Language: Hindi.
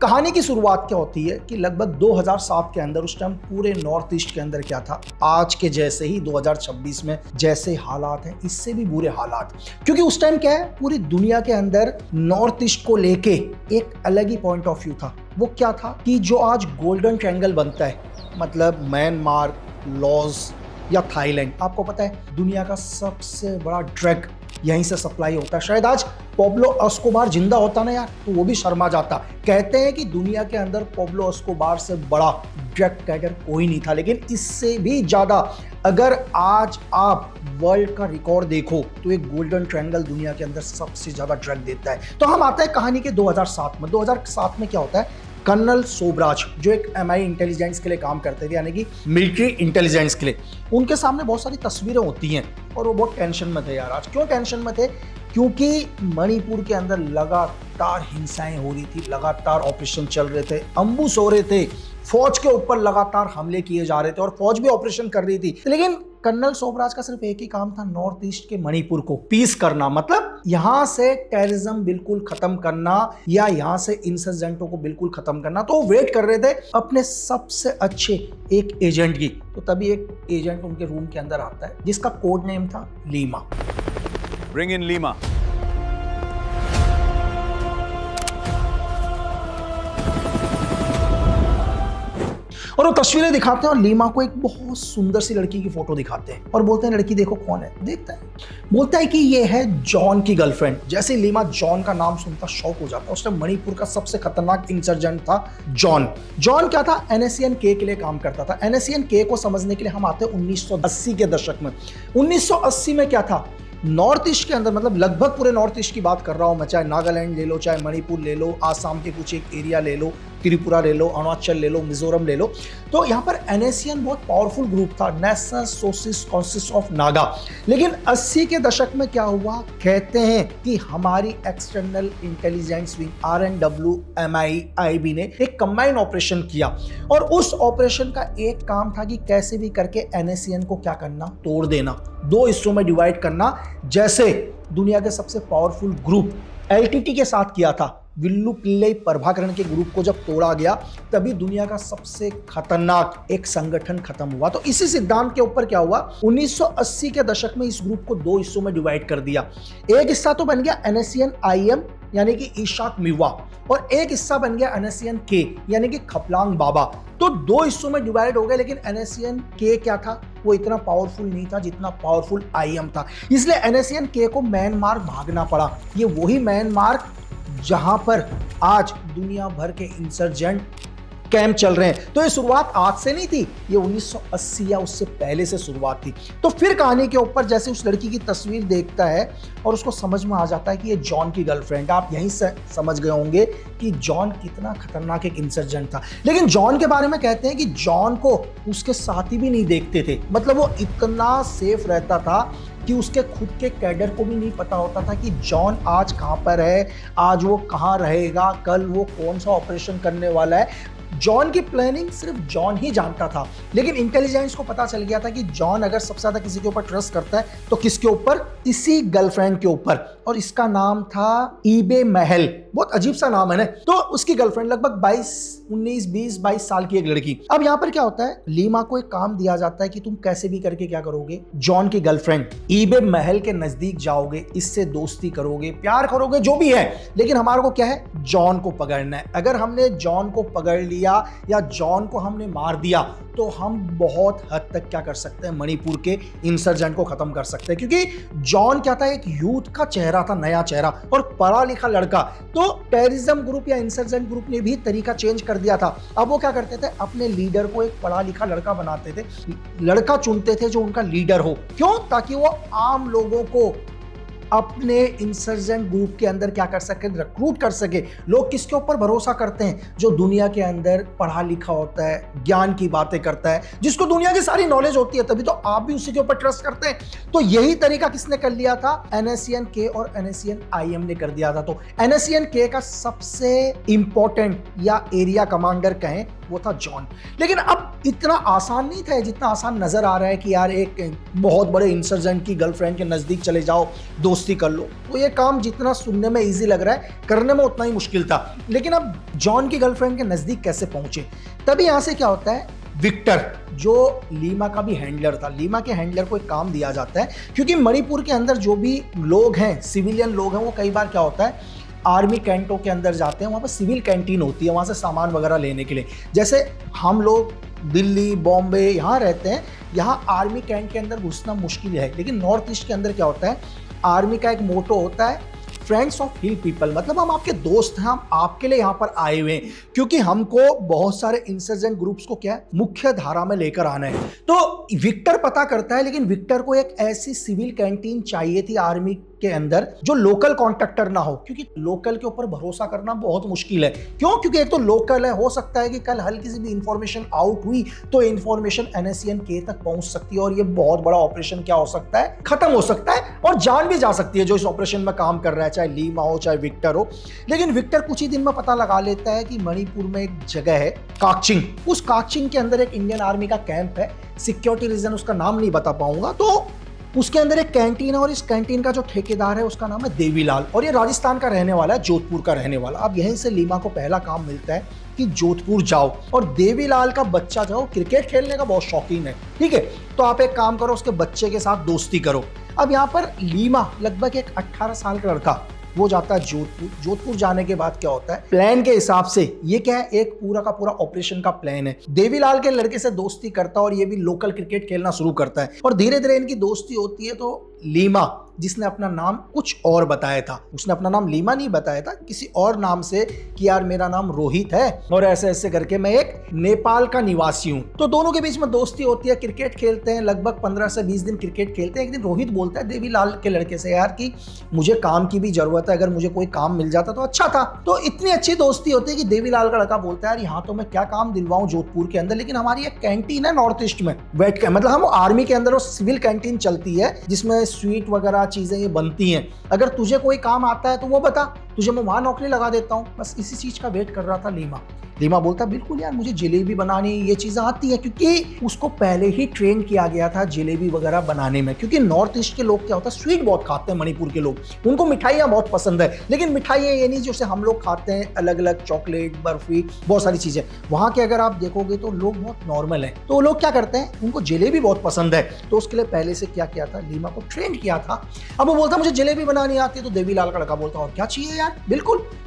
कहानी की शुरुआत क्या होती है कि लगभग 2007 के अंदर, उस टाइम पूरे नॉर्थ ईस्ट के अंदर क्या था, आज के जैसे ही 2026 में जैसे हालात हैं, इससे भी बुरे हालात। क्योंकि उस टाइम क्या है, पूरी दुनिया के अंदर नॉर्थ ईस्ट को लेके एक अलग ही पॉइंट ऑफ व्यू था। वो क्या था कि जो आज गोल्डन ट्रायंगल बनता है, मतलब म्यांमार, लॉस या थाईलैंड, आपको पता है दुनिया का सबसे बड़ा ड्रग यहीं से सप्लाई होता है। शायद आज पाब्लो एस्कोबार जिंदा होता ना यार, तो वो भी शर्मा जाता। कहते हैं कि दुनिया के अंदर पाब्लो एस्कोबार से बड़ा ड्रग कैडर कोई नहीं था, लेकिन इससे भी ज्यादा अगर आज आप वर्ल्ड का रिकॉर्ड देखो तो एक गोल्डन ट्रायंगल दुनिया के अंदर सबसे ज्यादा ड्रग देता है। तो हम आते हैं कहानी के 2007 में। 2007 में क्या होता है, कर्नल सोबराज जो एक MI इंटेलिजेंस के लिए काम करते थे, यानी कि मिलिट्री इंटेलिजेंस के लिए, उनके सामने बहुत सारी तस्वीरें होती हैं और वो बहुत टेंशन में थे यार। आज क्यों टेंशन में थे? क्योंकि मणिपुर के अंदर लगातार हिंसाएं हो रही थी, लगातार ऑपरेशन चल रहे थे, अम्बुश हो रहे थे, फौज के ऊपर लगातार हमले किए जा रहे थे और फौज भी ऑपरेशन कर रही थी। लेकिन कर्नल सोबराज का सिर्फ एक ही काम था, नॉर्थ ईस्ट के मणिपुर को पीस करना, मतलब यहां से टेररिज्म बिल्कुल खत्म करना या यहां से इंसर्जेंटों को बिल्कुल खत्म करना। तो वो वेट कर रहे थे अपने सबसे अच्छे एक एजेंट की। तो तभी एक एजेंट उनके रूम के अंदर आता है जिसका कोड नेम था लीमा। Bring in Lima. और वो तस्वीरें दिखाते हैं और लीमा को एक बहुत सुंदर सी लड़की की फोटो दिखाते हैं और बोलते हैं लड़की देखो कौन है। देखता है, बोलता है कि ये है जॉन की गर्लफ्रेंड। जैसे लीमा जॉन का नाम सुनता शॉक हो जाता है। उस टाइम मणिपुर का सबसे खतरनाक इंसर्जेंट था जॉन। जॉन क्या था, NSCN-K के लिए काम करता था। NSCN-K को समझने के लिए हम आते हैं 1980 के दशक में। 1980 में क्या था, नॉर्थ ईस्ट के अंदर, मतलब लगभग पूरे नॉर्थ ईस्ट की बात कर रहा हूं मैं, चाहे नागालैंड ले लो, चाहे मणिपुर ले लो, आसाम के कुछ एक एरिया ले लो, त्रिपुरा ले लो, अरुणाचल ले लो, मिजोरम ले लो, तो यहाँ पर NSCN बहुत पावरफुल ग्रुप था, national socialist Congress of Naga. लेकिन 80 के दशक में क्या हुआ, कहते हैं कि हमारी external intelligence wing RNW MIIB ने एक कंबाइन ऑपरेशन किया और उस ऑपरेशन का एक काम था कि कैसे भी करके NSCN को क्या करना, तोड़ देना, दो हिस्सों में डिवाइड करना। जैसे दुनिया के सबसे पावरफुल ग्रुप LTT के साथ किया था, विल्लू पिल्लई प्रभाकरण के ग्रुप को जब तोड़ा गया तभी दुनिया का सबसे खतरनाक एक संगठन खत्म हुआ। तो इसी सिद्धांत के ऊपर क्या हुआ, 1980 के दशक में इस ग्रुप को दो हिस्सों में डिवाइड कर दिया। एक हिस्सा तो बन गया NSCN-IM यानी कि ईशाक मिवा, और एक हिस्सा बन गया NSCN-K यानी कि खपलांग बाबा। तो दो हिस्सों में डिवाइड हो गए, लेकिन NSCN-K क्या था, वो इतना पावरफुल नहीं था जितना पावरफुल IM था। इसलिए NSCN-K को म्यांमार भागना पड़ा। ये वही म्यांमार जहां पर आज दुनिया भर के इंसर्जेंट कैंप चल रहे हैं। तो ये शुरुआत आज से नहीं थी, ये 1980 या उससे पहले से शुरुआत थी। तो फिर कहानी के ऊपर जैसे उस लड़की की तस्वीर देखता है और उसको समझ में आ जाता है कि ये जॉन की गर्लफ्रेंड। आप यहीं से समझ गए होंगे कि जॉन कितना खतरनाक एक इंसर्जेंट था। लेकिन जॉन के बारे में कहते हैं कि जॉन को उसके साथी भी नहीं देखते थे, मतलब वो इतना सेफ रहता था कि उसके खुद के कैडर को भी नहीं पता होता था कि जॉन आज कहां पर है, आज वो कहां रहेगा, कल वो कौन सा ऑपरेशन करने वाला है। जॉन की प्लानिंग सिर्फ जॉन ही जानता था। लेकिन इंटेलिजेंस को पता चल गया था कि जॉन अगर सबसे ज्यादा किसी के ऊपर ट्रस्ट करता है तो किसके ऊपर, इसी गर्लफ्रेंड के ऊपर, और इसका नाम था ईबे महल। बहुत अजीब सा नाम है ना। तो उसकी गर्लफ्रेंड लगभग 22 साल की एक लड़की। अब यहाँ पर क्या होता है, लीमा को एक काम दिया जाता है कि तुम कैसे भी करके क्या करोगे, जॉन की गर्लफ्रेंड ईबे महल के नजदीक जाओगे, इससे दोस्ती करोगे, प्यार करोगे, जो भी है, लेकिन हमारे को क्या है, जॉन को पकड़ना है। अगर हमने जॉन को पकड़ लिया या जॉन को हमने मार दिया तो हम बहुत हद तक क्या कर सकते हैं, मणिपुर के इंसर्जेंट को खत्म कर सकते हैं। क्योंकि जॉन क्या था, एक यूथ का चेहरा था, नया चेहरा और पढ़ा लिखा लड़का। तो टेररिज्म ग्रुप या इंसर्जेंट ग्रुप ने भी तरीका चेंज कर दिया था। अब वो क्या करते थे, अपने लीडर को एक पढ़ा लिखा लड़का बनाते थे, लड़का चुनते थे जो उनका लीडर हो। क्यों? ताकि वो आम लोगों को अपने इंसर्जेंट ग्रुप के अंदर क्या कर सके, रिक्रूट कर सके। लोग किसके ऊपर भरोसा करते हैं, जो दुनिया के अंदर पढ़ा लिखा होता है, ज्ञान की बातें करता है, जिसको दुनिया की सारी नॉलेज होती है, तभी तो आप भी उसी के ऊपर ट्रस्ट करते हैं। तो यही तरीका किसने कर लिया था, NSCN-K और NSCN-IM ने कर दिया था। तो NSCN-K का सबसे इंपॉर्टेंट या एरिया कमांडर कहें वो था जॉन। लेकिन अब इतना आसान नहीं था जितना आसान नजर आ रहा है कि यार एक बहुत बड़े इंसर्जेंट की गर्लफ्रेंड के नजदीक चले जाओ, दोस्ती कर लो। तो ये काम जितना सुनने में इजी लग रहा है, करने में उतना ही मुश्किल था। लेकिन अब जॉन की गर्लफ्रेंड के नजदीक कैसे पहुंचे? तभी यहां से क्या होता है, विक्टर जो लीमा का भी हैंडलर था, लीमा के हैंडलर को एक काम दिया जाता है, क्योंकि मणिपुर के अंदर जो भी लोग हैं, सिविलियन लोग हैं, वो कई बार क्या होता है आर्मी कैंटों के अंदर जाते हैं, वहाँ पर सिविल कैंटीन होती है, वहाँ से सामान वगैरह लेने के लिए। जैसे हम लोग दिल्ली, बॉम्बे यहाँ रहते हैं, यहाँ आर्मी कैंट के अंदर घुसना मुश्किल है। लेकिन नॉर्थ ईस्ट के अंदर क्या होता है, आर्मी का एक मोटो होता है फ्रेंड्स ऑफ हिल पीपल, मतलब हम आपके दोस्त हैं, हम आपके लिए यहाँ पर आए हुए हैं, क्योंकि हमको बहुत सारे इंसर्जेंट ग्रुप्स को क्या है मुख्य धारा में लेकर आना है। तो विक्टर पता करता है, लेकिन विक्टर को एक ऐसी सिविल कैंटीन चाहिए थी आर्मी के अंदर जो लोकल कॉन्ट्रैक्टर ना हो, क्योंकि लोकल के ऊपर भरोसा करना बहुत मुश्किल है। क्यों? क्योंकि एक तो लोकल है, हो सकता है कि कल हल्की सी भी इंफॉर्मेशन आउट हुई तो इंफॉर्मेशन NSCN-K तक पहुंच सकती है, और ये बहुत बड़ा ऑपरेशन क्या हो सकता है, खत्म हो सकता है, और जान भी जा सकती है जो इस ऑपरेशन में काम कर रहा है, चाहे लीमा हो चाहे विक्टर हो। लेकिन विक्टर कुछ ही दिन में पता लगा लेता है कि मणिपुर में एक जगह है काकचिंग, उस काकचिंग के अंदर एक इंडियन आर्मी का कैंप है। सिक्योरिटी रीजन उसका नाम नहीं बता पाऊंगा, तो उसके अंदर एक कैंटीन है, और इस कैंटीन का जो ठेकेदार है उसका नाम है देवीलाल, और ये राजस्थान का रहने वाला है, जोधपुर का रहने वाला। अब यहीं से लीमा को पहला काम मिलता है कि जोधपुर जाओ, और देवीलाल का बच्चा जो क्रिकेट खेलने का बहुत शौकीन है, ठीक है, तो आप एक काम करो, उसके बच्चे के साथ दोस्ती करो। अब यहाँ पर लीमा लगभग एक 18 साल का लड़का, वो जाता है जोधपुर। जोधपुर जाने के बाद क्या होता है, प्लान के हिसाब से ये क्या है, एक पूरा का पूरा ऑपरेशन का प्लान है। देवीलाल के लड़के से दोस्ती करता है, और ये भी लोकल क्रिकेट खेलना शुरू करता है, और धीरे धीरे इनकी दोस्ती होती है। तो लीमा, जिसने अपना नाम कुछ और बताया था, उसने अपना नाम लीमा नहीं बताया था, किसी और नाम से, कि यार मेरा नाम रोहित है और ऐसे ऐसे करके मैं एक नेपाल का निवासी हूं। तो दोनों के बीच में दोस्ती होती है, क्रिकेट खेलते हैं, लगभग 15 से 20 दिन क्रिकेट खेलते हैं। एक दिन रोहित बोलता है देवीलाल के लड़के से, यार कि मुझे काम की भी जरूरत है, अगर मुझे कोई काम मिल जाता तो अच्छा था। तो इतनी अच्छी दोस्ती होती है कि देवीलाल का लड़का बोलता है, यार यहाँ तो मैं क्या काम दिलवाऊं जोधपुर के अंदर, लेकिन हमारी एक कैंटीन है नॉर्थ ईस्ट में बैठ के, मतलब हम आर्मी के अंदर वो सिविल कैंटीन चलती है जिसमें स्वीट वगैरह चीजें ये बनती हैं, अगर तुझे कोई काम आता है तो वो बता, तुझे मैं वहां नौकरी लगा देता हूं। बस इसी चीज का वेट कर रहा था लीमा। लीमा बोलता बिल्कुल यार, मुझे जलेबी बनानी ये चीजें आती है, क्योंकि उसको पहले ही ट्रेन किया गया था जलेबी वगैरह बनाने में। क्योंकि नॉर्थ ईस्ट के लोग क्या होता है, स्वीट बहुत खाते हैं, मणिपुर के लोग, उनको मिठाइयाँ बहुत पसंद है। लेकिन मिठाइयाँ ये नहीं जैसे हम लोग खाते हैं, अलग अलग चॉकलेट, बर्फी, बहुत सारी चीजें। वहां के अगर आप देखोगे तो लोग बहुत नॉर्मल है। तो लोग क्या करते हैं, उनको जलेबी बहुत पसंद है, तो उसके लिए पहले से क्या किया था, लीमा को ट्रेन किया था। अब वो बोलता मुझे जलेबी बनानी आती है, तो देवीलाल का लड़का बोलता और क्या चाहिए यार, बिल्कुल